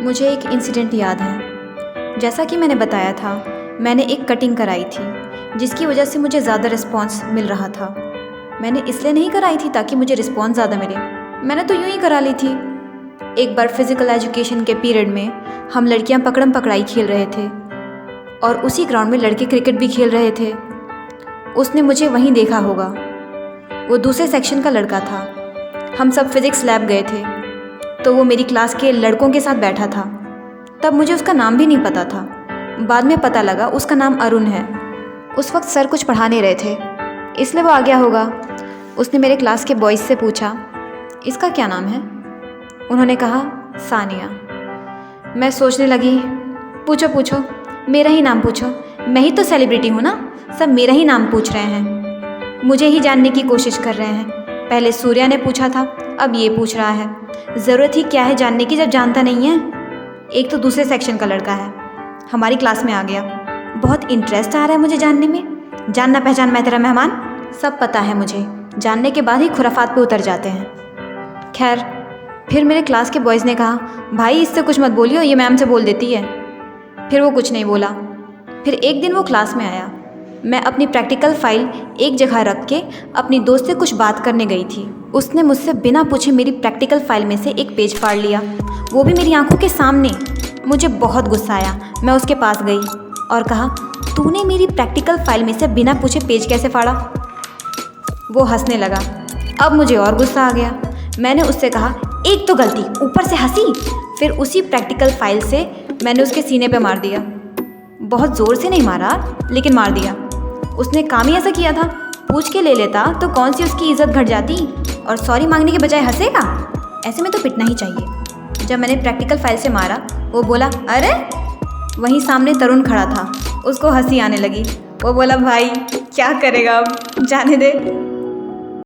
मुझे एक इंसिडेंट याद है। जैसा कि मैंने बताया था, मैंने एक कटिंग कराई थी जिसकी वजह से मुझे ज़्यादा रिस्पॉन्स मिल रहा था। मैंने इसलिए नहीं कराई थी ताकि मुझे रिस्पॉन्स ज़्यादा मिले, मैंने तो यूं ही करा ली थी। एक बार फिज़िकल एजुकेशन के पीरियड में हम लड़कियां पकड़म पकड़ाई खेल रहे थे और उसी ग्राउंड में लड़के क्रिकेट भी खेल रहे थे। उसने मुझे वहीं देखा होगा। वो दूसरे सेक्शन का लड़का था। हम सब फिज़िक्स लैब गए थे तो वो मेरी क्लास के लड़कों के साथ बैठा था। तब मुझे उसका नाम भी नहीं पता था। बाद में पता लगा उसका नाम अरुण है। उस वक्त सर कुछ पढ़ा नहीं रहे थे इसलिए वो आ गया होगा। उसने मेरे क्लास के बॉयज़ से पूछा, इसका क्या नाम है? उन्होंने कहा, सानिया। मैं सोचने लगी, पूछो पूछो, मेरा ही नाम पूछो, मैं ही तो सेलिब्रिटी हूँ ना, सब मेरा ही नाम पूछ रहे हैं, मुझे ही जानने की कोशिश कर रहे हैं। पहले सूर्या ने पूछा था, अब ये पूछ रहा है। ज़रूरत ही क्या है जानने की जब जानता नहीं है। एक तो दूसरे सेक्शन का लड़का है, हमारी क्लास में आ गया। बहुत इंटरेस्ट आ रहा है मुझे जानने में। जानना पहचान मैं तेरा मेहमान, सब पता है मुझे। जानने के बाद ही खुराफात पे उतर जाते हैं। खैर, फिर मेरे क्लास के बॉयज़ ने कहा, भाई इससे कुछ मत बोलियो, ये मैम से बोल देती है। फिर वो कुछ नहीं बोला। फिर एक दिन वो क्लास में आया। मैं अपनी प्रैक्टिकल फ़ाइल एक जगह रख के अपनी दोस्त से कुछ बात करने गई थी। उसने मुझसे बिना पूछे मेरी प्रैक्टिकल फ़ाइल में से एक पेज फाड़ लिया, वो भी मेरी आंखों के सामने। मुझे बहुत गुस्सा आया। मैं उसके पास गई और कहा, तूने मेरी प्रैक्टिकल फ़ाइल में से बिना पूछे पेज कैसे फाड़ा? वो हंसने लगा। अब मुझे और गुस्सा आ गया। मैंने उससे कहा, एक तो गलती, ऊपर से हंसी। फिर उसी प्रैक्टिकल फ़ाइल से मैंने उसके सीने पे मार दिया। बहुत ज़ोर से नहीं मारा, लेकिन मार दिया। उसने काम ही ऐसा किया था। पूछ के ले लेता तो कौन सी उसकी इज्जत घट जाती, और सॉरी मांगने के बजाय हंसेगा। ऐसे में तो पिटना ही चाहिए। जब मैंने प्रैक्टिकल फाइल से मारा, वो बोला, अरे। वहीं सामने तरुण खड़ा था, उसको हंसी आने लगी। वो बोला, भाई क्या करेगा अब, जाने दे।